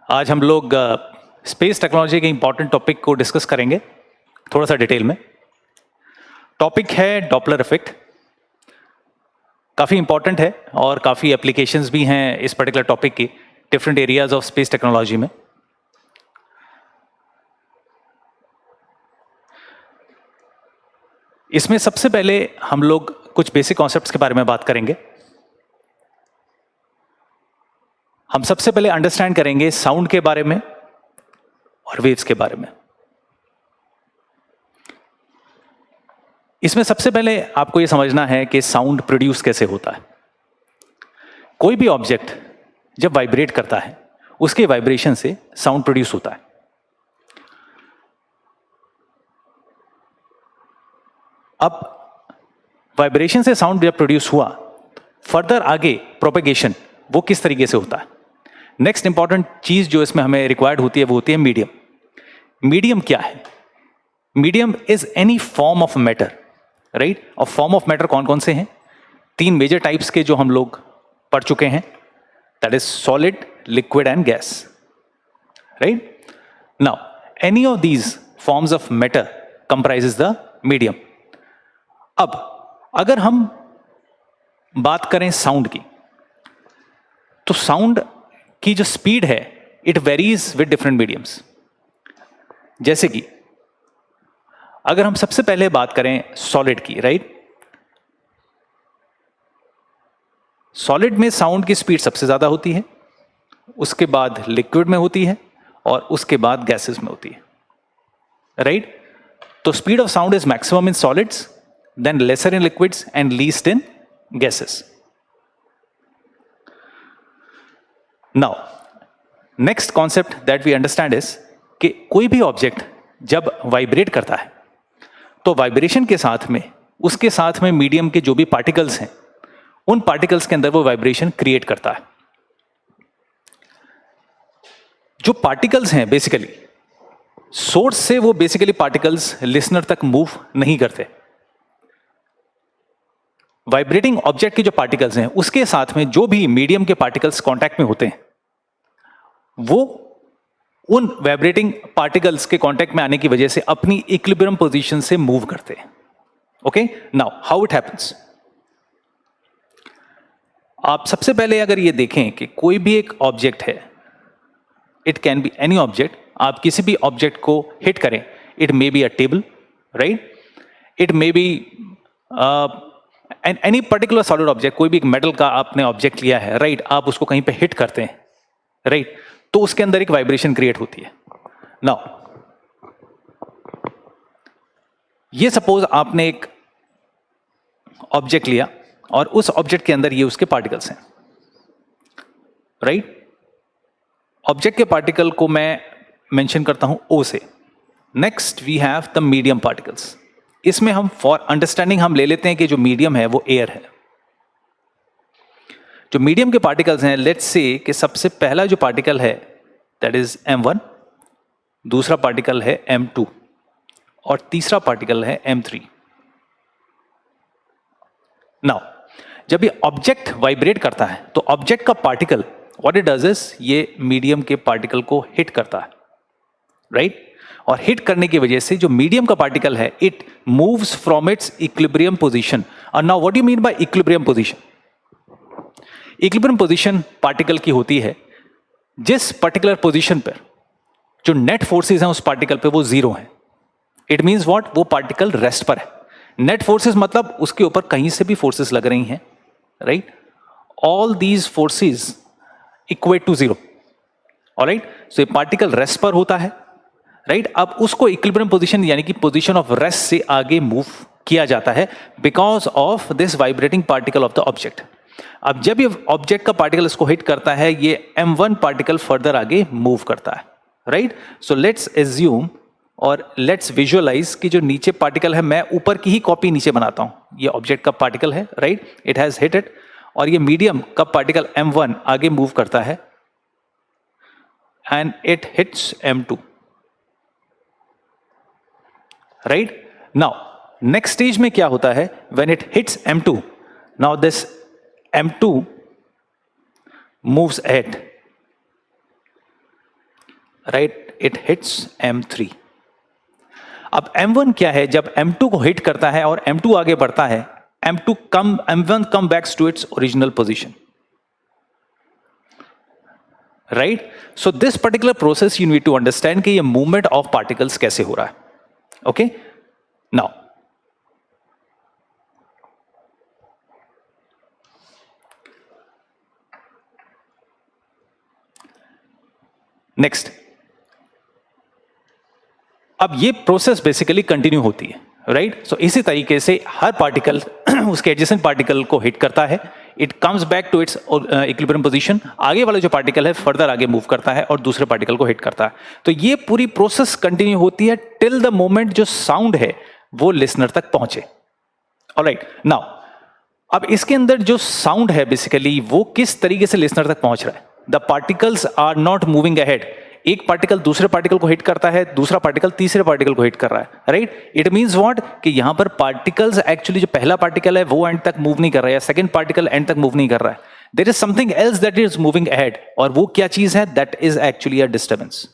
आज हम लोग स्पेस टेक्नोलॉजी के इंपॉर्टेंट टॉपिक को डिस्कस करेंगे थोड़ा सा डिटेल में। टॉपिक है डॉपलर इफेक्ट। काफ़ी इंपॉर्टेंट है और काफ़ी एप्लीकेशंस भी हैं इस पर्टिकुलर टॉपिक की different areas of space technology में। इसमें सबसे पहले हम लोग कुछ बेसिक कॉन्सेप्ट्स के बारे में बात करेंगे। हम सबसे पहले अंडरस्टैंड करेंगे साउंड के बारे में और वेव्स के बारे में। इसमें सबसे पहले आपको यह समझना है कि साउंड प्रोड्यूस कैसे होता है। कोई भी ऑब्जेक्ट जब वाइब्रेट करता है उसके वाइब्रेशन से साउंड प्रोड्यूस होता है। अब वाइब्रेशन से साउंड जब प्रोड्यूस हुआ, फर्दर आगे प्रोपेगेशन वो किस तरीके से होता है। नेक्स्ट इंपॉर्टेंट चीज जो इसमें हमें रिक्वायर्ड होती है वो होती है मीडियम। मीडियम क्या है? Medium is any form of matter, right. और फॉर्म ऑफ मैटर कौन कौन से हैं? तीन मेजर टाइप्स के जो हम लोग पढ़ चुके हैं, that is solid, liquid and gas, right. Now any of these forms of matter comprises the medium. अब अगर हम बात करें साउंड की, तो साउंड की जो स्पीड है it varies with different mediums. जैसे कि अगर हम सबसे पहले बात करें सॉलिड की, राइट। सॉलिड में साउंड की स्पीड सबसे ज्यादा होती है, उसके बाद लिक्विड में होती है और उसके बाद गैसेस में होती है, राइट। तो speed of sound is maximum in solids, then lesser in liquids and least in gases. Now, next concept that we understand is कि कोई भी ऑब्जेक्ट जब वाइब्रेट करता है तो वाइब्रेशन के साथ में उसके साथ में मीडियम के जो भी पार्टिकल्स हैं उन पार्टिकल्स के अंदर वो वाइब्रेशन क्रिएट करता है। जो पार्टिकल्स हैं बेसिकली सोर्स से वो बेसिकली पार्टिकल्स लिसनर तक मूव नहीं करते। वाइब्रेटिंग ऑब्जेक्ट के जो पार्टिकल्स हैं उसके साथ में जो भी मीडियम के पार्टिकल्स कांटेक्ट में होते हैं वो उन वाइब्रेटिंग पार्टिकल्स के कांटेक्ट में आने की वजह से अपनी इक्विलिब्रियम पोजीशन से मूव करते हैं। Okay, now how it happens. आप सबसे पहले अगर ये देखें कि कोई भी एक ऑब्जेक्ट है, it can be any object, आप किसी भी ऑब्जेक्ट को हिट करें, it may be a table, right, it may be any particular solid object, कोई भी एक मेटल का आपने ऑब्जेक्ट लिया है, राइट, आप उसको कहीं पे हिट करते हैं, राइट, तो उसके अंदर एक वाइब्रेशन क्रिएट होती है। नाउ ये सपोज आपने एक ऑब्जेक्ट लिया और उस ऑब्जेक्ट के अंदर ये उसके पार्टिकल्स हैं, राइट। ऑब्जेक्ट के पार्टिकल को मैं मेंशन करता हूं O से। Next we have the medium particles. इसमें हम फॉर अंडरस्टैंडिंग हम ले लेते हैं कि जो मीडियम है वो एयर है। जो मीडियम के पार्टिकल्स हैं, लेट्स से कि सबसे पहला जो पार्टिकल है दैट इज M1, दूसरा पार्टिकल है M2 और तीसरा पार्टिकल है M3। नाउ जब ये ऑब्जेक्ट वाइब्रेट करता है तो ऑब्जेक्ट का particle what it does is ये मीडियम के पार्टिकल को हिट करता है, राइट। और हिट करने की वजह से जो मीडियम का पार्टिकल है it moves from its equilibrium position. और now what do you mean by equilibrium position? Equilibrium position particle की होती है जिस पर्टिकुलर पोजीशन पर जो नेट फोर्सेस हैं उस पार्टिकल पे वो जीरो है। इट मींस व्हाट, वो पार्टिकल रेस्ट पर है। नेट फोर्सेस मतलब उसके ऊपर कहीं से भी फोर्सेस लग रही हैं, right, all these forces equate to zero, alright. So ये पार्टिकल रेस्ट पर होता है, राइट। अब उसको इक्विलिब्रियम पोजीशन यानी कि पोजीशन ऑफ रेस्ट से आगे मूव किया जाता है because of this vibrating particle of the object. अब जब ये ऑब्जेक्ट का पार्टिकल इसको हिट करता है ये M1 पार्टिकल फर्दर आगे मूव करता है, राइट। सो लेट्स एज्यूम और लेट्स विजुअलाइज कि जो नीचे पार्टिकल है, मैं ऊपर की ही कॉपी नीचे बनाता हूं। ये ऑब्जेक्ट का पार्टिकल है, right, it has hit it, और ये मीडियम का पार्टिकल M1 आगे मूव करता है and it hits M2, right. Now next stage में क्या होता है, when it hits M2, now this M2 moves ahead right, it hits M3. अब M1 क्या है, जब M2 को हिट करता है और M2 आगे बढ़ता है, M1 come backs to its original position. Right, so this particular process you need to understand कि ये मूवमेंट ऑफ पार्टिकल्स कैसे हो रहा है. ओके, नाउ नेक्स्ट, अब ये प्रोसेस बेसिकली कंटिन्यू होती है. राइट, सो इसी तरीके से हर पार्टिकल उसके एडजेसेंट पार्टिकल को हिट करता है, it comes back to its equilibrium position. आगे वाला जो पार्टिकल है फर्दर आगे मूव करता है और दूसरे पार्टिकल को हिट करता है. तो ये पूरी प्रोसेस कंटिन्यू होती है टिल द मोमेंट जो साउंड है वो लिसनर तक पहुंचे. ऑलराइट, नाउ अब इसके अंदर जो साउंड है बेसिकली वो किस तरीके से लिसनर तक पहुंच रहा है. The particles are not moving ahead. एक पार्टिकल दूसरे पार्टिकल को हिट करता है, दूसरा पार्टिकल तीसरे पार्टिकल को हिट कर रहा है. राइट, इट मींस व्हाट कि यहां पर पार्टिकल्स एक्चुअली जो पहला पार्टिकल है वो एंड तक मूव नहीं कर रहा है, या सेकंड पार्टिकल एंड तक मूव नहीं कर रहा है. There is something else that is moving ahead, और वो क्या चीज है, that is actually a disturbance.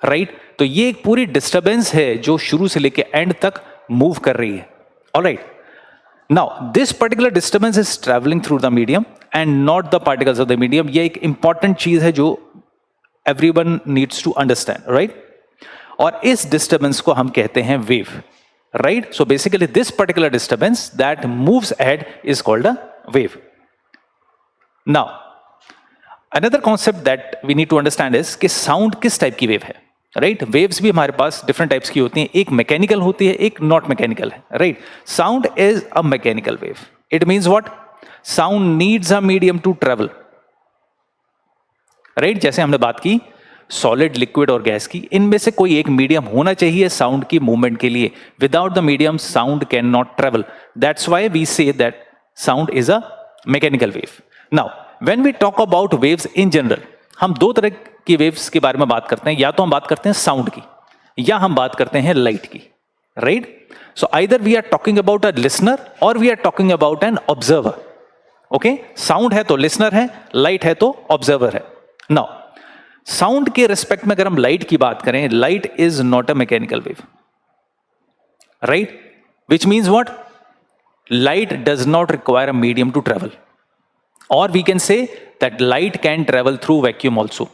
Right, तो ये एक पूरी डिस्टर्बेंस है जो शुरू से लेकर एंड तक मूव कर रही है. Alright, now this particular disturbance is traveling through the medium and not the particles of the medium. ये एक important चीज है जो everyone needs to understand, right? और इस disturbance को हम कहते हैं wave, right? So basically this particular disturbance that moves ahead is called a wave. Now another concept that we need to understand is कि sound किस टाइप की wave है. राइट, वेव्स भी हमारे पास डिफरेंट टाइप्स की होती हैं, एक मैकेनिकल होती है, एक नॉट मैकेनिकल है. Right, sound is a mechanical wave. It means what, sound needs a medium to travel. Right, जैसे हमने बात की सॉलिड, लिक्विड और गैस की, इनमें से कोई एक मीडियम होना चाहिए साउंड की मूवमेंट के लिए. Without the medium sound can not travel. That's why we say that sound is a mechanical wave. Now when we talk about waves in general, हम दो तरह की वेव्स के बारे में बात करते हैं. या तो हम बात करते हैं साउंड की, या हम बात करते हैं लाइट की. Right, so either we are talking about a listener or we are talking about an observer. Okay, sound है तो लिसनर है, लाइट है तो ऑब्जर्वर है. नाउ साउंड के रिस्पेक्ट में अगर हम लाइट की बात करें, light is not a mechanical wave. Right, which means what, light does not require a medium to travel, or we can say that light can travel through vacuum also.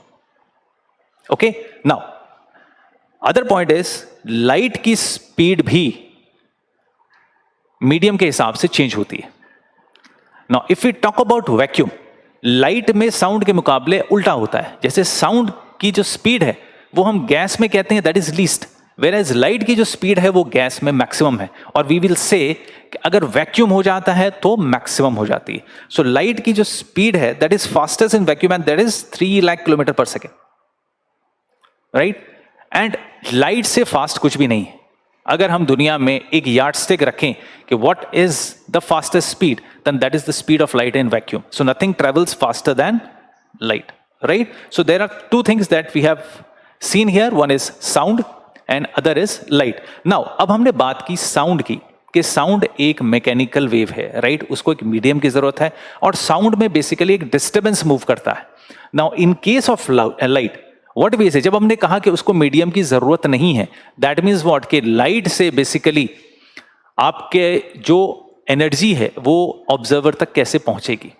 Okay, now other point is light की speed भी medium के हिसाब से change होती है. Now if we talk about vacuum, light में sound के मुकाबले उल्टा होता है. जैसे साउंड की जो स्पीड है वो हम गैस में कहते हैं that is least, whereas light की जो स्पीड है वो गैस में मैक्सिमम है. और वी विल से अगर वैक्यूम हो जाता है तो मैक्सिमम हो जाती है. सो लाइट की जो स्पीड है that is fastest in vacuum and that is 3 lakh kilometre पर सेकेंड. राइट, एंड लाइट से फास्ट कुछ भी नहीं है. अगर हम दुनिया में एक यार्डस्टिक रखें कि what is the fastest speed, then that is the speed of light in vacuum. So nothing travels faster than light. Right, so there are two things that we have seen here. One is sound and other is light. Now अब हमने बात की sound की, कि sound एक mechanical wave है. Right, उसको एक मीडियम की जरूरत है और साउंड में बेसिकली एक डिस्टर्बेंस मूव करता है. Now in case of light what we say, जब हमने कहा कि उसको मीडियम की जरूरत नहीं है, दैट मीन्स व्हाट, कि लाइट से बेसिकली आपके जो एनर्जी है वो ऑब्जर्वर तक कैसे पहुंचेगी.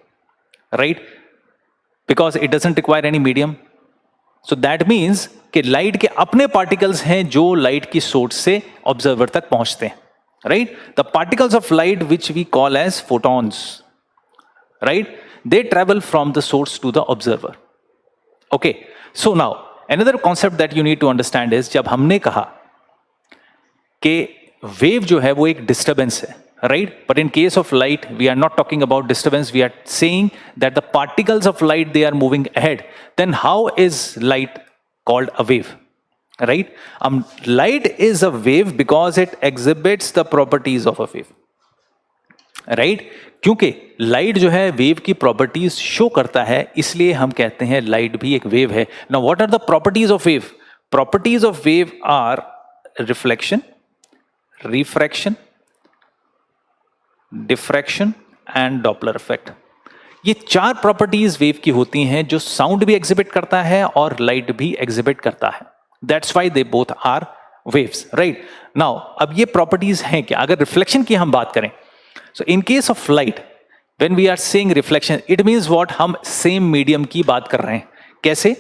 Right, because it doesn't require any medium. So that means कि लाइट के अपने पार्टिकल्स हैं जो लाइट की सोर्स से ऑब्जर्वर तक पहुंचते हैं. Right, the particles of light which we call as photons, right, they travel from the source to the observer. Okay, so now another concept that you need to understand is, जब हमने कहा कि wave जो है वो एक disturbance है, right, but in case of light we are not talking about disturbance, we are saying that the particles of light they are moving ahead. Then how is light called a wave? Right, light is a wave because it exhibits the properties of a wave. Right, क्योंकि light जो है wave की properties show करता है, इसलिए हम कहते हैं लाइट भी एक वेव है. Now what are the properties of wave? Properties of wave are reflection, refraction, diffraction and Doppler effect. ये 4 प्रॉपर्टीज वेव की होती हैं जो साउंड भी एग्जिबिट करता है और लाइट भी एग्जिबिट करता है. That's why they both are waves, right. Now अब ये प्रॉपर्टीज हैं क्या? अगर रिफ्लेक्शन की हम बात करें, so in case of light when we are saying reflection, it means what, हम सेम मीडियम की बात कर रहे हैं. कैसे?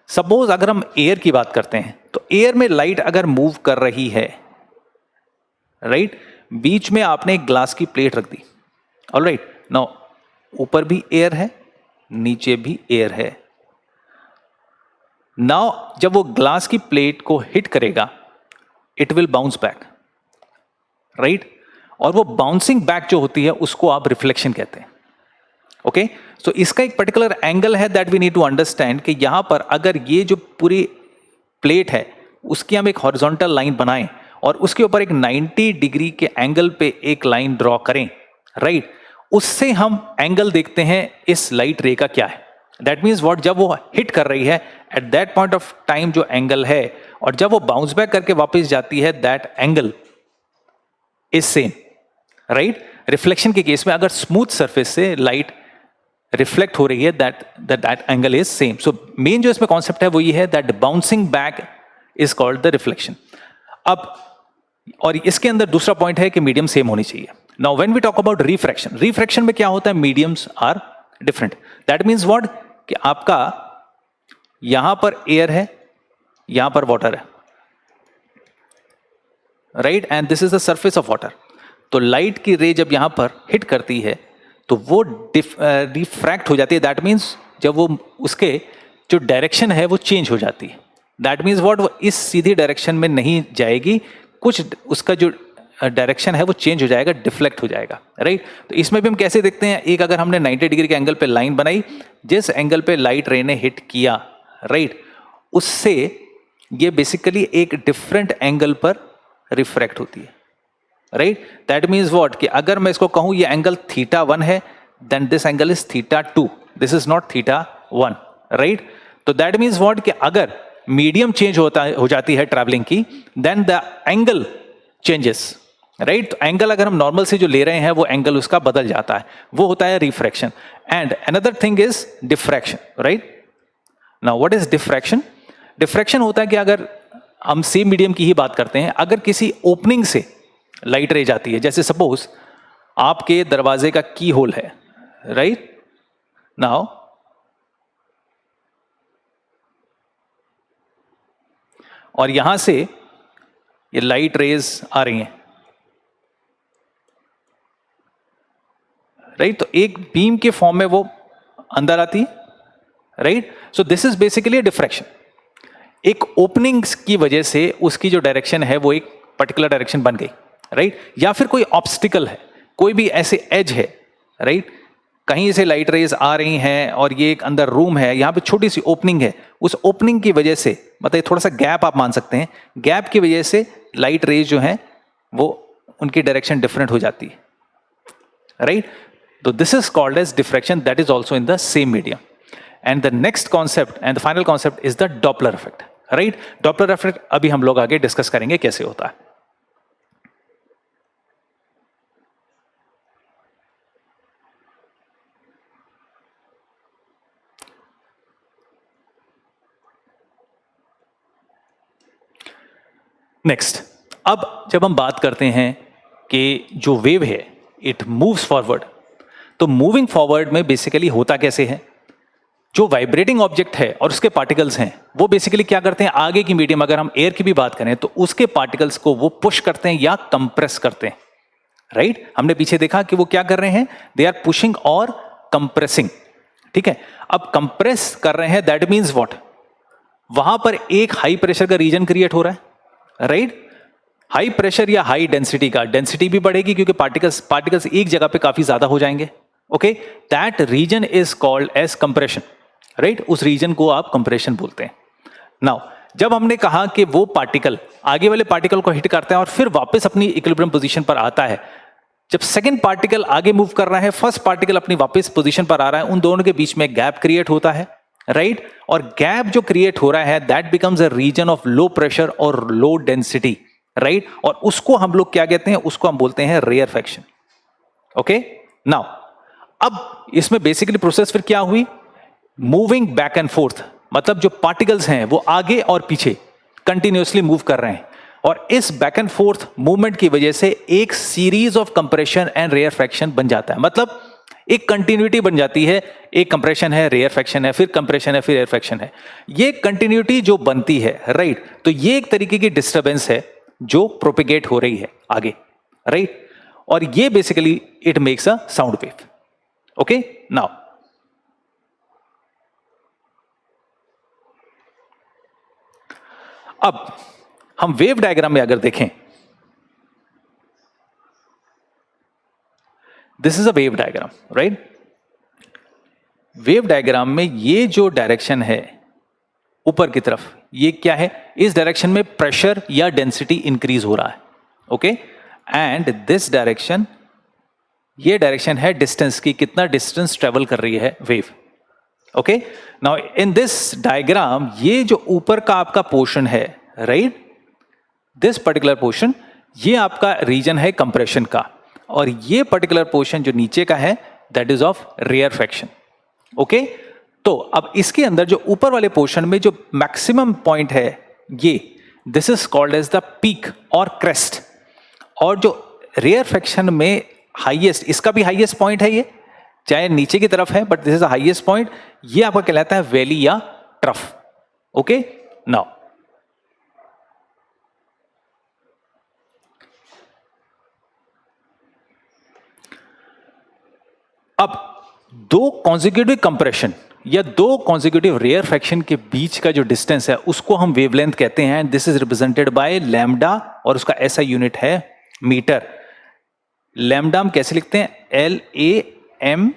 सपोज अगर हम एयर की बात करते हैं, तो एयर में लाइट अगर मूव कर रही है, राइट, बीच में आपने एक ग्लास की प्लेट रख दी, ऑलराइट. नाउ ऊपर भी एयर है, नीचे भी एयर है. नाउ जब वो ग्लास की प्लेट को हिट करेगा, it will bounce back, right. और वो बाउंसिंग बैक जो होती है उसको आप रिफ्लेक्शन कहते हैं. ओके, सो इसका एक पर्टिकुलर एंगल है that we need to understand कि यहां पर अगर ये जो पूरी प्लेट है उसकी हम एक हॉरिजॉन्टल लाइन बनाएं और उसके ऊपर एक 90 डिग्री के एंगल पे एक लाइन ड्रॉ करें, राइट, उससे हम एंगल देखते हैं इस लाइट रे का क्या है. दैट मीन्स व्हाट, जब वो हिट कर रही है eight that point of time जो एंगल है, और जब वो बाउंस बैक करके वापस जाती है, that angle is same, right. Reflection के केस में अगर स्मूथ सरफेस से लाइट रिफ्लेक्ट हो रही है, that angle is same. So main जो इसमें कॉन्सेप्ट है वो ये है that bouncing back is called the reflection. अब और इसके अंदर दूसरा पॉइंट है कि मीडियम सेम होनी चाहिए. Now when we talk about refraction, refraction में क्या होता है, mediums are different. That means what, कि आपका यहां पर एयर है, यहां पर वाटर है, right, and this is the surface of water. तो लाइट की रे जब यहां पर हिट करती है तो वो रिफ्रैक्ट हो जाती है. दैट मीन्स जब वो उसके जो डायरेक्शन है वो चेंज हो जाती है. दैट मीन्स व्हाट, वो इस सीधी डायरेक्शन में नहीं जाएगी, कुछ उसका जो डायरेक्शन है वो चेंज हो जाएगा, डिफ्लेक्ट हो जाएगा, राइट. तो इसमें भी हम कैसे देखते हैं, एक अगर हमने 90 डिग्री के एंगल पे लाइन बनाई, जिस एंगल पे लाइट रे ने हिट किया, राइट, उससे ये बेसिकली एक डिफरेंट एंगल पर रिफ्रैक्ट होती है, राइट. दैट मीन्स व्हाट, कि अगर मैं इसको कहूं ये एंगल θ1 है, then this angle is θ2, this is not θ1, right. तो दैट मीन्स व्हाट, कि अगर मीडियम चेंज हो जाती है ट्रैवलिंग की, then the angle changes, right. तो एंगल अगर हम नॉर्मल से जो ले रहे हैं वो एंगल उसका बदल जाता है, वो होता है refraction. And another thing is diffraction, right. Now what is diffraction? Diffraction होता है कि अगर हम सेम मीडियम की ही बात करते हैं, अगर किसी ओपनिंग से लाइट रे जाती है, जैसे सपोज आपके दरवाजे का की होल है, राइट. नाउ और यहां से ये लाइट रेज आ रही हैं, राइट. तो एक बीम के फॉर्म में वो अंदर आती है, right. So this is basically a diffraction. एक ओपनिंग्स की वजह से उसकी जो डायरेक्शन है वो एक पर्टिकुलर डायरेक्शन बन गई, राइट. या फिर कोई ऑब्स्टिकल है, कोई भी ऐसे एज है, राइट, कहीं से लाइट रेज आ रही हैं और ये एक अंदर रूम है, यहाँ पे छोटी सी ओपनिंग है, उस ओपनिंग की वजह से, मतलब थोड़ा सा गैप आप मान सकते हैं, गैप की वजह से लाइट रेज जो हैं वो उनकी डायरेक्शन डिफरेंट हो जाती है, राइट. तो this is called as diffraction, that is also in the same medium. And the next concept and the final concept is the Doppler effect, right. Doppler effect अभी हम लोग आगे डिस्कस करेंगे कैसे होता है. नेक्स्ट, अब जब हम बात करते हैं कि जो वेव है इट मूव्स फॉरवर्ड, तो मूविंग फॉरवर्ड में बेसिकली होता कैसे है, जो वाइब्रेटिंग ऑब्जेक्ट है और उसके पार्टिकल्स हैं वो बेसिकली क्या करते हैं, आगे की मीडियम, अगर हम एयर की भी बात करें तो उसके पार्टिकल्स को वो पुश करते हैं या कंप्रेस करते हैं, राइट. हमने पीछे देखा कि वो क्या कर रहे हैं, दे आर पुशिंग और कंप्रेसिंग, ठीक है. अब कंप्रेस कर रहे हैं, दैट मीन्स व्हाट, वहां पर एक हाई प्रेशर का रीजन क्रिएट हो रहा है, राइट. हाई प्रेशर या हाई डेंसिटी का, डेंसिटी भी बढ़ेगी क्योंकि पार्टिकल्स एक जगह पे काफी ज्यादा हो जाएंगे, okay. That region is called as compression, right. उस रीजन को आप कंप्रेशन बोलते हैं. नाउ जब हमने कहा कि वो पार्टिकल आगे वाले पार्टिकल को हिट करता है और फिर वापस अपनी इक्विलिब्रियम पोजीशन पर आता है, जब सेकंड पार्टिकल आगे मूव कर रहा है, फर्स्ट पार्टिकल अपनी वापस पोजीशन पर आ रहा है, उन दोनों के बीच में गैप क्रिएट होता है, राइट. और गैप जो क्रिएट हो रहा है that becomes a region of low pressure और लो डेंसिटी, राइट. और उसको हम लोग क्या कहते हैं, उसको हम बोलते हैं रेयरफेक्शन, ओके. नाउ अब इसमें बेसिकली प्रोसेस फिर क्या हुई, मूविंग बैक एंड फोर्थ, मतलब जो पार्टिकल्स हैं वो आगे और पीछे कंटिन्यूअसली मूव कर रहे हैं, और इस बैक एंड फोर्थ मूवमेंट की वजह से एक series of compression and rarefaction बन जाता है, मतलब एक कंटिन्यूटी बन जाती है, एक कंप्रेशन है, रेयरफैक्शन है, फिर कंप्रेशन है, फिर रेयरफैक्शन है। ये कंटिन्यूटी जो बनती है, राइट, तो ये एक तरीके की डिस्टरबेंस है जो प्रोपिगेट हो रही है आगे, राइट, और ये basically it makes a sound wave. Okay, now अब हम वेव डायग्राम में अगर देखें, this is a wave diagram, right. Wave diagram में ये जो डायरेक्शन है ऊपर की तरफ, ये क्या है, इस डायरेक्शन में प्रेशर या डेंसिटी इंक्रीज हो रहा है, ओके, एंड दिस डायरेक्शन, ये डायरेक्शन है डिस्टेंस की, कितना डिस्टेंस ट्रेवल कर रही है wave. Okay, now in this diagram ये जो ऊपर का आपका पोर्शन है, राइट, दिस पर्टिकुलर पोर्शन, ये आपका रीजन है कंप्रेशन का, और ये पर्टिकुलर पोर्शन जो नीचे का है that is of rarefaction. Okay, तो अब इसके अंदर जो ऊपर वाले पोर्शन में जो मैक्सिमम पॉइंट है, ये this is called as the peak और क्रेस्ट, और जो रेयरफैक्शन में हाईएस्ट, इसका भी हाईएस्ट पॉइंट है, ये चाहे नीचे की तरफ है but this is the highest point, ये आपका कहलाता है वैली या ट्रफ। ओके, नाउ अब दो कॉन्जिक्यूटिव कंप्रेशन या दो कॉन्जिक्यूटिव रेयरफैक्शन के बीच का जो डिस्टेंस है उसको हम वेवलेंथ कहते हैं। This is represented by lambda, और उसका ऐसा यूनिट है मीटर। लैम्डा हम कैसे लिखते हैं, LAMBDA।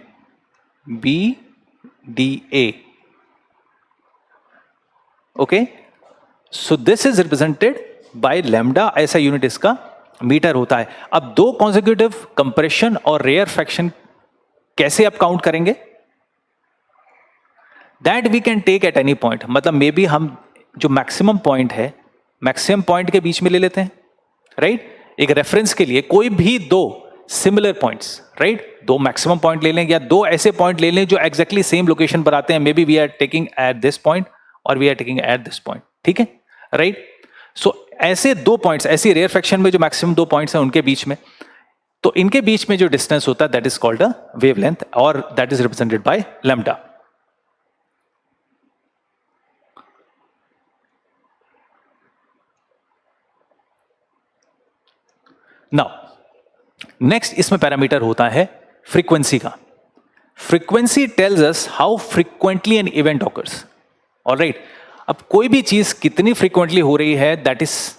Okay, so this is represented by lambda, ऐसा यूनिट इसका मीटर होता है। अब दो कॉन्जिक्यूटिव कंप्रेशन और रेयरफैक्शन कैसे आप काउंट करेंगे, that we can take at any point, मतलब मे बी हम जो मैक्सिमम पॉइंट है, मैक्सिमम पॉइंट के बीच में ले लेते हैं, राइट, एक रेफरेंस के लिए कोई भी दो सिमिलर पॉइंट्स, राइट, दो मैक्सिमम पॉइंट ले लें या दो ऐसे पॉइंट ले लें जो एग्जैक्टली सेम लोकेशन पर आते हैं, maybe we are taking at this point और we are taking at this point, ठीक है, राइट। सो ऐसे दो पॉइंट्स, ऐसी रेयरफैक्शन में जो मैक्सिमम दो पॉइंट्स हैं उनके बीच में, तो इनके बीच में जो डिस्टेंस होता है that is called a wavelength, और that is represented by lambda. Now next इसमें पैरामीटर होता है फ्रीक्वेंसी का। Frequency tells us how frequently an event occurs, alright. अब कोई भी चीज कितनी फ्रीक्वेंटली हो रही है that is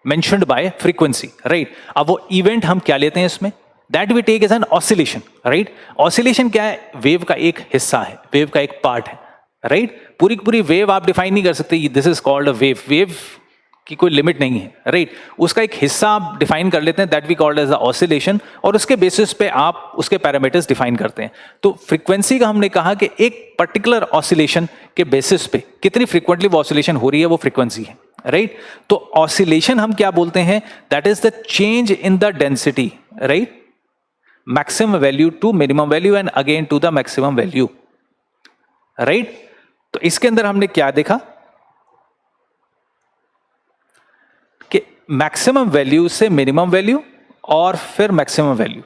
mentioned by frequency, right. अब वो इवेंट हम क्या लेते हैं इसमें, that we take as an oscillation, right. Oscillation क्या है, वेव का एक हिस्सा है, वेव का एक पार्ट है, राइट। पूरी पूरी वेव आप डिफाइन नहीं कर सकते, this is called a wave, wave की कोई लिमिट नहीं है, राइट। उसका एक हिस्सा आप डिफाइन कर लेते हैं, that we called as the oscillation, और उसके बेसिस पे आप उसके पैरामीटर्स डिफाइन करते हैं। तो फ्रीक्वेंसी का हमने कहा कि एक पर्टिकुलर ऑसिलेशन के बेसिस पे कितनी फ्रीक्वेंटली वो ऑसिलेशन हो रही है, वो फ्रीक्वेंसी है, राइट। तो ऑसिलेशन हम क्या बोलते हैं, that is the change in the density, right, maximum value to minimum value and again to the maximum value, right. तो इसके अंदर हमने क्या देखा कि मैक्सिमम वैल्यू से मिनिमम वैल्यू और फिर maximum value,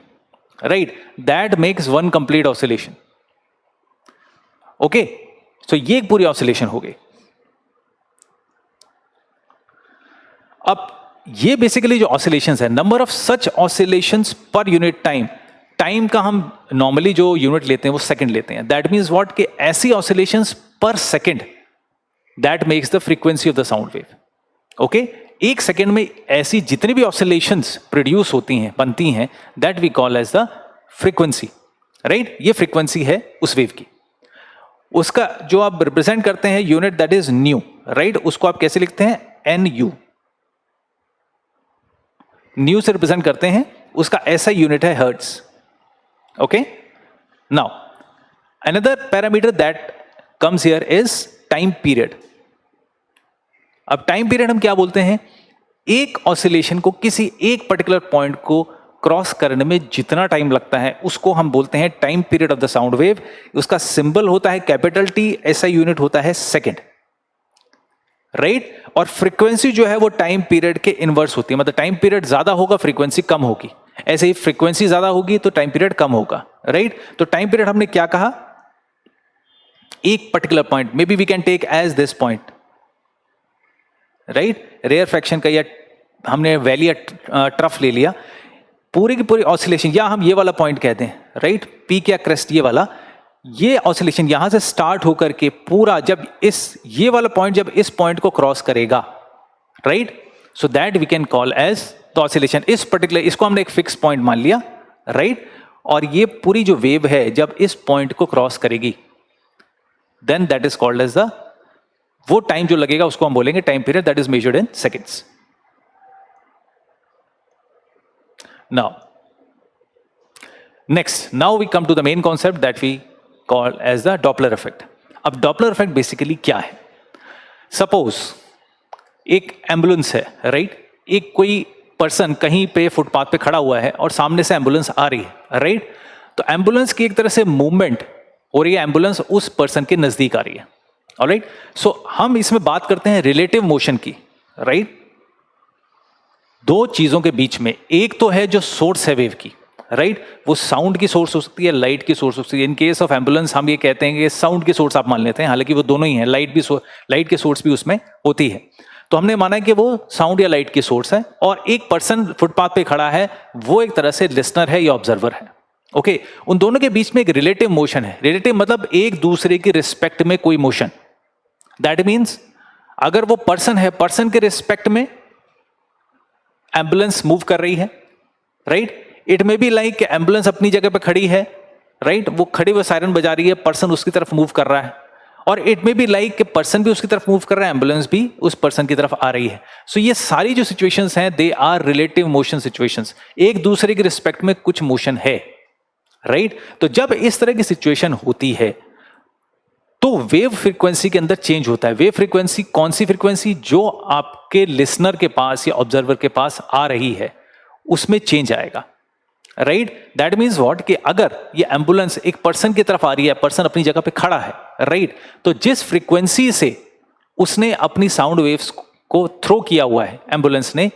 right, that makes one complete oscillation. Okay, so ये एक पूरी ऑसिलेशन हो गई। अब ये बेसिकली जो ऑसिलेशंस है, number of such oscillations per unit time, time का हम नॉर्मली जो यूनिट लेते हैं वो सेकंड लेते हैं, दैट मींस व्हाट, कि ऐसी ऑसिलेशंस पर second that makes the frequency of the sound wave. Okay, एक सेकंड में ऐसी जितनी भी ऑसिलेशंस प्रोड्यूस होती हैं, बनती हैं, that we call as the frequency, right. ये फ्रीक्वेंसी है उस वेव की। उसका जो आप रिप्रेजेंट करते हैं unit that is new, right, उसको आप कैसे लिखते हैं, NU, न्यू से रिप्रेजेंट करते हैं, उसका ऐसा यूनिट है hertz. Okay, now another parameter that comes here is time period. अब टाइम पीरियड हम क्या बोलते हैं, एक ऑसिलेशन को, किसी एक पर्टिकुलर पॉइंट को क्रॉस करने में जितना टाइम लगता है उसको हम बोलते हैं time period of the sound wave. उसका सिंबल होता है कैपिटल टी, ऐसा यूनिट होता है सेकंड, राइट। और फ्रीक्वेंसी जो है वो टाइम पीरियड के इनवर्स होती है, मतलब टाइम पीरियड ज्यादा होगा फ्रीक्वेंसी कम होगी, ऐसे ही फ्रीक्वेंसी ज्यादा होगी तो टाइम पीरियड कम होगा, राइट। तो टाइम पीरियड हमने क्या कहा, एक particular point, maybe we can take as this point, right. Rarefaction का या हमने वैली या ट्रफ ले लिया, पूरी की पूरी ऑसिलेशन, या हम ये वाला पॉइंट कहते हैं, राइट, पीक या क्रेस्ट, ये वाला, ये ऑसिलेशन यहां से स्टार्ट होकर के पूरा जब ये वाला पॉइंट जब इस पॉइंट को क्रॉस करेगा, right, so that we can call as the oscillation. इस पर्टिकुलर, इसको हमने एक फिक्स पॉइंट मान लिया, राइट, और ये पूरी जो वेव है जब इस पॉइंट को क्रॉस करेगी, then that is called as the, वो टाइम जो लगेगा उसको हम बोलेंगे time period, that is measured in seconds. Now, now we come to the main concept that we call as the Doppler effect. अब Doppler effect basically क्या है? Suppose एक एम्बुलेंस है, राइट, एक कोई पर्सन कहीं पे फुटपाथ पे खड़ा हुआ है और सामने से एम्बुलेंस आ रही है, राइट। तो एम्बुलेंस की एक तरह से मूवमेंट हो रही है, एम्बुलेंस उस पर्सन के नजदीक आ रही है, ऑलराइट। सो हम इसमें बात करते हैं रिलेटिव मोशन की, राइट। दो चीजों के बीच में, एक तो है जो सोर्स है वेव की, राइट, वो साउंड की सोर्स हो सकती है, लाइट की सोर्स हो सकती है। इन केस ऑफ एम्बुलेंस हम ये कहते हैं कि साउंड की सोर्स आप मान लेते हैं, हालांकि वो दोनों ही हैं, लाइट की सोर्स भी उसमें होती है। तो हमने माना है कि वो साउंड या लाइट की सोर्स है, और एक पर्सन फुटपाथ पे खड़ा है, वो एक तरह से लिसनर है या ऑब्जर्वर है, ओके। उन दोनों के बीच में एक रिलेटिव मोशन है। रिलेटिव मतलब एक दूसरे की रिस्पेक्ट में कोई मोशन। दैट मीन्स अगर वो पर्सन है, पर्सन के रिस्पेक्ट में एम्बुलेंस मूव कर रही है, right. It may be like ambulance अपनी जगह पे खड़ी है, राइट, वो खड़ी हुई सायरन बजा रही है, पर्सन उसकी तरफ मूव कर रहा है, और इट मे बी लाइक कि पर्सन भी उसकी तरफ मूव कर रहा है, एम्बुलेंस भी उस पर्सन की तरफ आ रही है। सो ये सारी जो सिचुएशंस हैं, they are relative motion situations, एक दूसरे के रिस्पेक्ट में कुछ मोशन है, राइट। तो जब इस तरह की सिचुएशन होती है तो वेव फ्रीक्वेंसी के अंदर चेंज होता है। वेव फ्रीक्वेंसी कौन सी फ्रीक्वेंसी, जो आपके लिसनर के पास या ऑब्जर्वर के पास आ रही है, उसमें चेंज आएगा, राइट। दैट मीन्स व्हाट, कि अगर ये एम्बुलेंस एक पर्सन की तरफ आ रही है, पर्सन अपनी जगह पे खड़ा है, राइट, तो जिस फ्रीक्वेंसी से उसने अपनी साउंड वेव्स को थ्रो किया हुआ है एम्बुलेंस ने,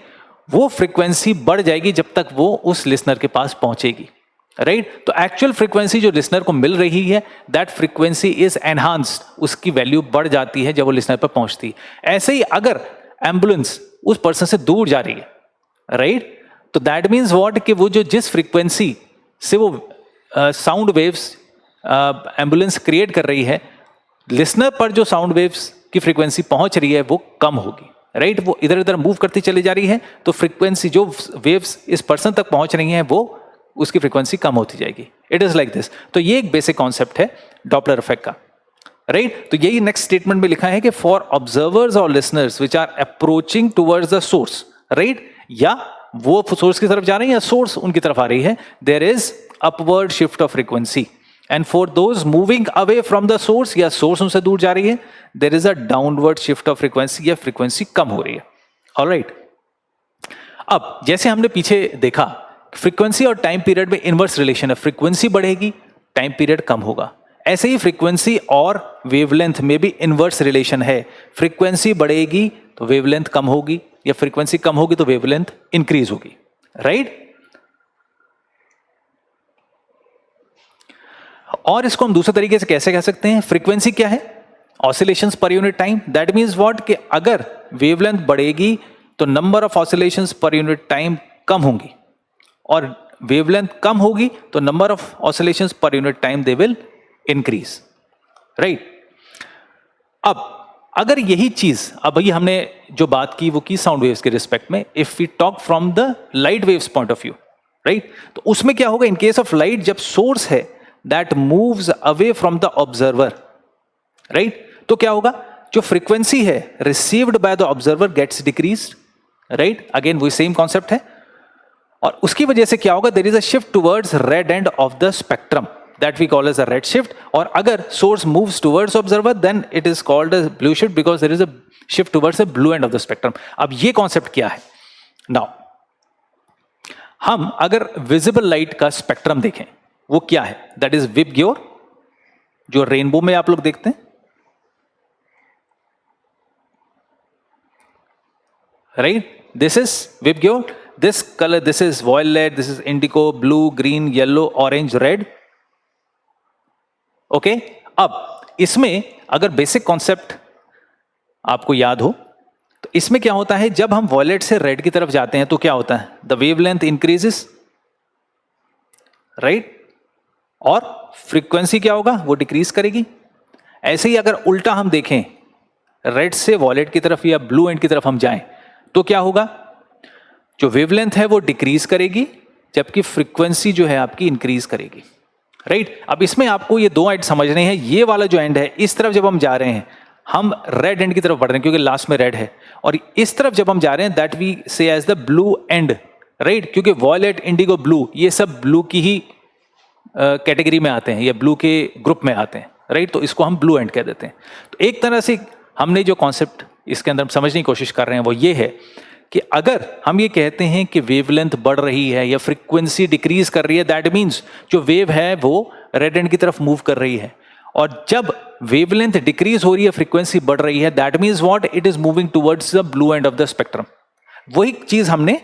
वो फ्रीक्वेंसी बढ़ जाएगी जब तक वो उस लिसनर के पास पहुंचेगी, राइट। तो एक्चुअल फ्रीक्वेंसी जो लिसनर को मिल रही है, दैट फ्रीक्वेंसी इज एनहांस्ड, उसकी वैल्यू बढ़ जाती है जब वो लिसनर पर पहुंचती है। ऐसे ही अगर एम्बुलेंस उस पर्सन से दूर जा रही है, राइट, तो दैट मीन्स व्हाट, कि वो जो जिस फ्रीक्वेंसी से वो साउंड वेव्स एम्बुलेंस क्रिएट कर रही है, लिसनर पर जो साउंड वेव्स की फ्रीक्वेंसी पहुंच रही है वो कम होगी, राइट। वो इधर उधर मूव करती चली जा रही है, तो फ्रीक्वेंसी जो वेव्स इस पर्सन तक पहुंच रही हैं वो उसकी फ्रीक्वेंसी कम होती जाएगी। It is like this. तो ये एक बेसिक कॉन्सेप्ट है डॉपलर इफेक्ट का, राइट। तो यही नेक्स्ट स्टेटमेंट में लिखा है कि फॉर ऑब्जर्वर्स और listeners which are approaching towards the source, right, या वो सोर्स की तरफ जा रहे हैं या सोर्स उनकी तरफ आ रही है, there is upward shift of frequency. And for those moving away from the source, या सोर्स उनसे दूर जा रही है, there is a downward shift of frequency, या फ्रीक्वेंसी कम हो रही है, ऑलराइट। अब जैसे हमने पीछे देखा, फ्रीक्वेंसी और टाइम पीरियड में इनवर्स रिलेशन है, फ्रीक्वेंसी बढ़ेगी टाइम पीरियड कम होगा। ऐसे ही फ्रीक्वेंसी और वेवलेंथ में भी इनवर्स रिलेशन है, फ्रीक्वेंसी बढ़ेगी तो वेवलेंथ कम होगी, या फ्रीक्वेंसी कम होगी तो वेवलेंथ इंक्रीज होगी, राइट। और इसको हम दूसरे तरीके से कैसे कह सकते हैं, फ्रीक्वेंसी क्या है, oscillations per unit time. That means what, कि अगर वेवलेंथ बढ़ेगी तो number of oscillations per unit time कम होंगी, और वेवलेंथ कम होगी तो number of oscillations per unit time they will increase, right. अब अगर यही चीज, अब ये हमने जो बात की वो की साउंड वेव्स के रिस्पेक्ट में, if we talk from the light waves point of view, right, तो उसमें क्या होगा, इन केस ऑफ लाइट जब सोर्स है that moves away from the observer, right, तो क्या होगा, जो फ्रीक्वेंसी है received by the observer gets decreased, right, again वही सेम कॉन्सेप्ट है। और उसकी वजह से क्या होगा, there is a shift towards red end of the spectrum, that we call as a red shift, और अगर source moves towards observer then it is called as blue shift because there is a shift towards the blue end of the spectrum. अब ये concept क्या है? Now हम अगर visible light का spectrum देखें वो क्या है, दैट इज विबग्योर, जो रेनबो में आप लोग देखते हैं, right? This is VIBGYOR, this colour, this is violet, this is indigo, blue, green, yellow, orange, red. Okay, अब इसमें अगर बेसिक कॉन्सेप्ट आपको याद हो तो इसमें क्या होता है, जब हम वॉयलेट से रेड की तरफ जाते हैं तो क्या होता है, द वेवलेंथ इंक्रीजेस, राइट? और फ्रीक्वेंसी क्या होगा, वो डिक्रीज करेगी. ऐसे ही अगर उल्टा हम देखें, रेड से वॉयलेट की तरफ या ब्लू एंड की तरफ हम जाएं तो क्या होगा, जो वेवलेंथ है वो डिक्रीज करेगी जबकि फ्रीक्वेंसी जो है आपकी इंक्रीज करेगी, राइट? अब इसमें आपको ये दो एंड समझने हैं. ये वाला जो एंड है, इस तरफ जब हम जा रहे हैं हम रेड एंड की तरफ बढ़ रहे हैं क्योंकि लास्ट में रेड है, और इस तरफ जब हम जा रहे हैं that we say as the blue end, right? क्योंकि वॉयलेट, इंडिगो, ब्लू ये सब ब्लू की ही कैटेगरी में आते हैं या ब्लू के ग्रुप में आते हैं, राइट? तो इसको हम ब्लू एंड कह देते हैं. तो एक तरह से हमने जो कॉन्सेप्ट इसके अंदर समझने की कोशिश कर रहे हैं वो ये है कि अगर हम ये कहते हैं कि वेवलेंथ बढ़ रही है या फ्रीक्वेंसी डिक्रीज कर रही है, दैट मीन्स जो वेव है वो रेड एंड की तरफ मूव कर रही है. और जब वेवलेंथ डिक्रीज हो रही है, फ्रीक्वेंसी बढ़ रही है, that means what, it is moving towards the blue end of the spectrum. वही चीज हमने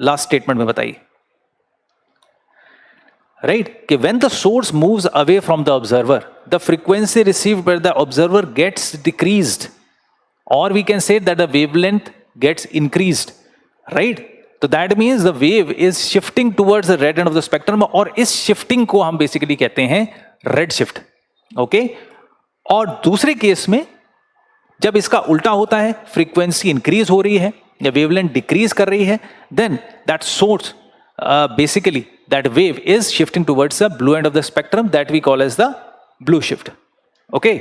लास्ट स्टेटमेंट में बताई, राइट? कि when the source moves away from the observer, the frequency received by the observer gets decreased, और we can say that the wavelength gets increased, right? तो that means the wave is shifting towards the red end of the spectrum, और इस shifting को हम basically कहते हैं red shift, okay? और दूसरे केस में जब इसका उल्टा होता है, frequency increase हो रही है या wavelength decrease कर रही है, then that source basically that wave is shifting towards the blue end of the spectrum that we call as the blue shift, okay?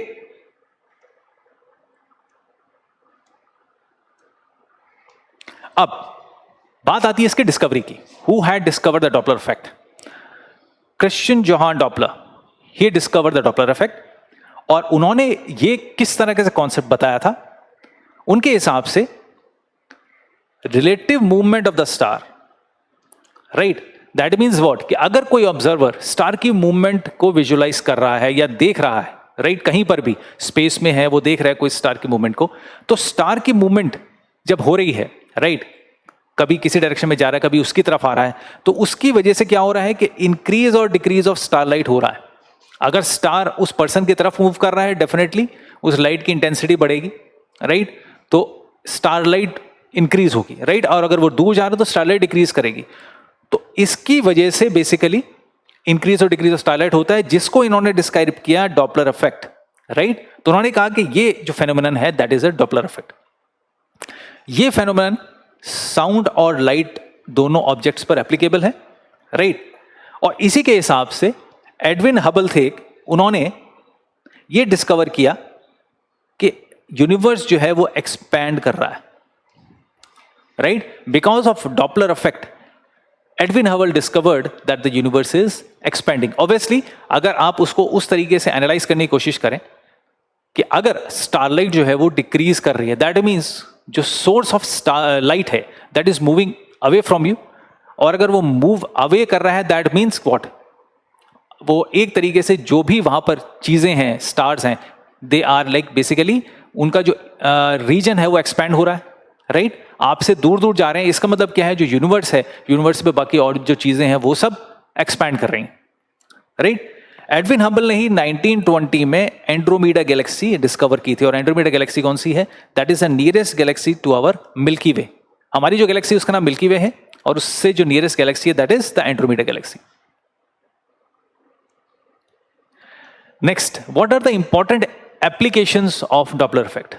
अब बात आती है इसके डिस्कवरी की. Who had discovered the Doppler effect? Christian Johann Doppler, he discovered the Doppler effect. और उन्होंने ये किस तरह से कॉन्सेप्ट बताया था, उनके हिसाब से relative movement of the star, right? That means what, कि अगर कोई ऑब्जर्वर स्टार की मूवमेंट को विजुअलाइज कर रहा है या देख रहा है, राइट, कहीं पर भी स्पेस में है वो देख रहा है कोई स्टार की मूवमेंट को, तो स्टार की मूवमेंट जब हो रही है, राइट, कभी किसी डायरेक्शन में जा रहा है, कभी उसकी तरफ आ रहा है, तो उसकी वजह से क्या हो रहा है कि इंक्रीज और डिक्रीज ऑफ स्टारलाइट हो रहा है. अगर स्टार उस पर्सन की तरफ मूव कर रहा है, डेफिनेटली उस लाइट की इंटेंसिटी बढ़ेगी, राइट? तो स्टारलाइट इंक्रीज होगी, राइट? और अगर वो दूर जा रहा है तो स्टारलाइट डिक्रीज करेगी. तो इसकी वजह से बेसिकली इंक्रीज और डिक्रीज ऑफ स्टारलाइट होता है, जिसको इन्होंने डिस्क्राइब किया डॉपलर इफेक्ट, राइट? तो उन्होंने कहा कि ये जो फेनोमेनन है that is a Doppler effect. ये फेनोमेनन साउंड और लाइट दोनों ऑब्जेक्ट्स पर एप्लीकेबल है, राइट? और इसी के हिसाब से एडविन हबल थे, उन्होंने ये डिस्कवर किया कि यूनिवर्स जो है वो एक्सपैंड कर रहा है, right? Because of Doppler effect Edwin Hubble discovered that the universe is expanding. Obviously अगर आप उसको उस तरीके से एनालाइज करने की कोशिश करें कि अगर स्टारलाइट जो है वो डिक्रीज कर रही है, दैट मीन्स जो सोर्स ऑफ लाइट है that is moving away from you, और अगर वो मूव अवे कर रहा है दैट मीन्स व्हाट, वो एक तरीके से जो भी वहां पर चीजें हैं, स्टार्स हैं, दे आर लाइक बेसिकली उनका जो रीजन है वो एक्सपैंड हो रहा है, राइट? आपसे दूर दूर जा रहे हैं. इसका मतलब क्या है, जो यूनिवर्स है, यूनिवर्स में बाकी और जो चीजें हैं वो सब एक्सपैंड कर रही हैं, राइट? एडविन हबल ने ही 1920 में एंड्रोमेडा गैलेक्सी डिस्कवर की थी. और एंड्रोमेडा गैलेक्सी कौन सी है? That is the nearest galaxy to our Milky Way. हमारी जो गैलेक्सी उसका नाम मिल्की वे है, और उससे जो नियरेस्ट गैलेक्सी है that is the Andromeda galaxy. Next, what are the important applications of Doppler effect,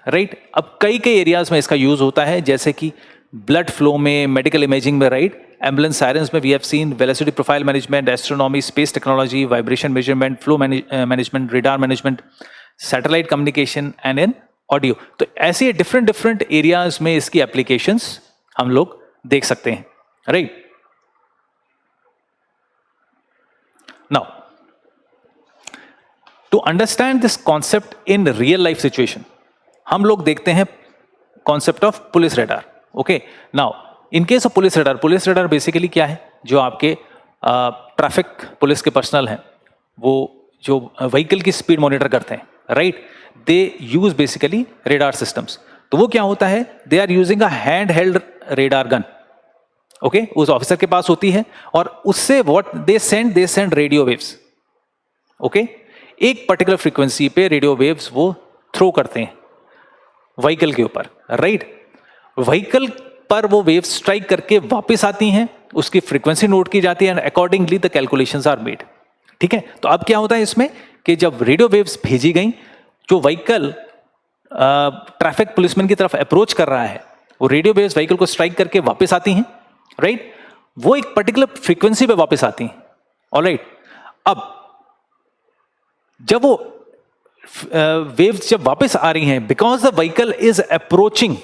right? अब कई एरियाज में इसका यूज होता है, जैसे कि ब्लड फ्लो में, मेडिकल इमेजिंग में, राइट? एम्बुलेंस सायरेंस में we have seen, velocity profile management, astronomy, space technology, vibration measurement, flow management, radar management, satellite communication and in audio. तो ऐसे डिफरेंट एरियाज में इसकी एप्लीकेशंस हम लोग देख सकते हैं, right? Now to understand this concept in real life situation, हम लोग देखते हैं concept of police radar. Okay, now in case of police radar basically क्या है, जो आपके ट्रैफिक पुलिस के पर्सनल हैं, वो जो व्हीकल की स्पीड मॉनिटर करते हैं, right, they use basically radar systems. तो वो क्या होता है, they are using a hand held radar gun, okay, उस ऑफिसर के पास होती है, और उससे what they send radio waves, okay, एक पर्टिकुलर फ्रीक्वेंसी पे रेडियो वेव्स वो थ्रो करते हैं व्हीकल के ऊपर, राइट। व्हीकल पर वो वेव्स स्ट्राइक करके वापस आती हैं, उसकी फ्रीक्वेंसी नोट की जाती है, and accordingly the calculations are made, ठीक है। तो अब क्या होता है इसमें कि जब रेडियो वेव्स भेजी गई, जो व्हीकल ट्रैफिक पुलिसमैन की तरफ अप्रोच कर रहा है, वो रेडियो वेव्स व्हीकल को स्ट्राइक करके वापस आती हैं, राइट, वो एक पर्टिकुलर फ्रीक्वेंसी पे वापस आती हैं, ऑलराइट। अब जब वो वेव्स जब वापस आ रही हैं, because the vehicle is approaching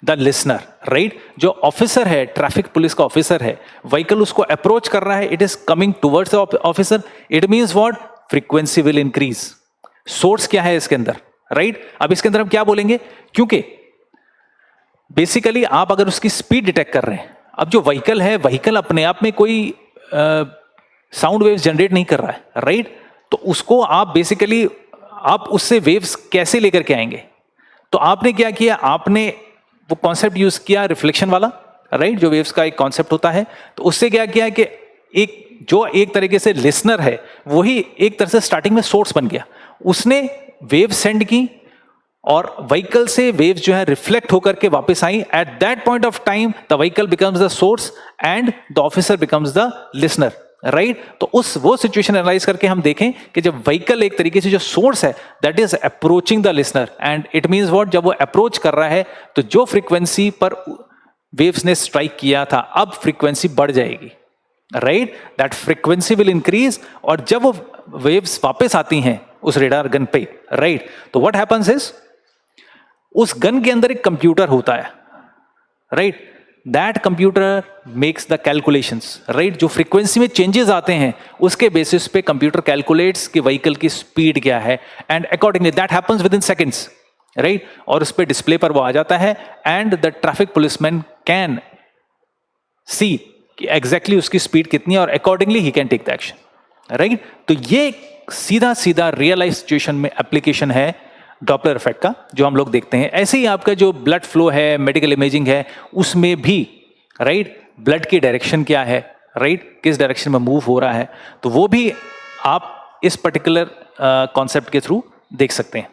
the listener, right, जो ऑफिसर है, ट्रैफिक पुलिस का ऑफिसर है, व्हीकल उसको अप्रोच कर रहा है, it is coming towards the officer, it means what, frequency will increase. Source क्या है इसके अंदर, राइट। अब इसके अंदर हम क्या बोलेंगे, क्योंकि बेसिकली आप अगर उसकी स्पीड डिटेक्ट कर रहे हैं, अब जो व्हीकल है, व्हीकल अपने आप में कोई साउंड वेव्स जनरेट नहीं कर रहा है, राइट, तो उसको आप बेसिकली आप उससे वेव्स कैसे लेकर के आएंगे। तो आपने क्या किया, आपने वो कॉन्सेप्ट यूज किया रिफ्लेक्शन वाला, राइट, जो वेव्स का एक कॉन्सेप्ट होता है। तो उससे क्या किया कि एक तरीके से लिसनर है, वही एक तरह से स्टार्टिंग में सोर्स बन गया, उसने वेव सेंड की और व्हीकल से वेव्स जो है रिफ्लेक्ट होकर के वापस आई। At that point of time the vehicle becomes the source and the officer becomes the listener, right. तो वो सिचुएशन एनालाइज करके हम देखें कि जब व्हीकल एक तरीके से जो सोर्स है that is approaching the listener, and it means what, जब वो अप्रोच कर रहा है तो जो फ्रीक्वेंसी पर वेव्स ने स्ट्राइक किया था, अब फ्रीक्वेंसी बढ़ जाएगी, right, that frequency will increase. और जब वो वेव्स वापस आती हैं उस रेडार गन पे, राइट, तो व्हाट हैपेंस इज, उस गन के अंदर एक कंप्यूटर होता है, right, that computer makes the calculations, right, जो फ्रीक्वेंसी में चेंजेस आते हैं उसके बेसिस पे कंप्यूटर कैलकुलेट्स कि व्हीकल की स्पीड क्या है, and accordingly that happens with in seconds, right, और उस पे डिस्प्ले पर वो आ जाता है, and the traffic policeman can see कि एग्जैक्टली उसकी स्पीड कितनी है, और accordingly he can take the action, right. तो ये सीधा रियल लाइफ सिचुएशन में एप्लीकेशन है डॉपलर इफेक्ट का, जो हम लोग देखते हैं। ऐसे ही आपका जो ब्लड फ्लो है, मेडिकल इमेजिंग है, उसमें भी, राइट, ब्लड की डायरेक्शन क्या है, राइट, किस डायरेक्शन में मूव हो रहा है, तो वो भी आप इस पर्टिकुलर कॉन्सेप्ट के थ्रू देख सकते हैं।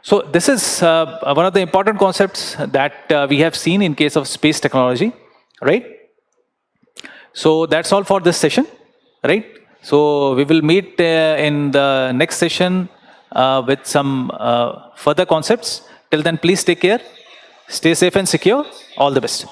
So this is one of the important concepts that we have seen in case of space technology, right. So that's all for this session, right? So we will meet in the next session with some further concepts. Till then, please take care, stay safe and secure. All the best.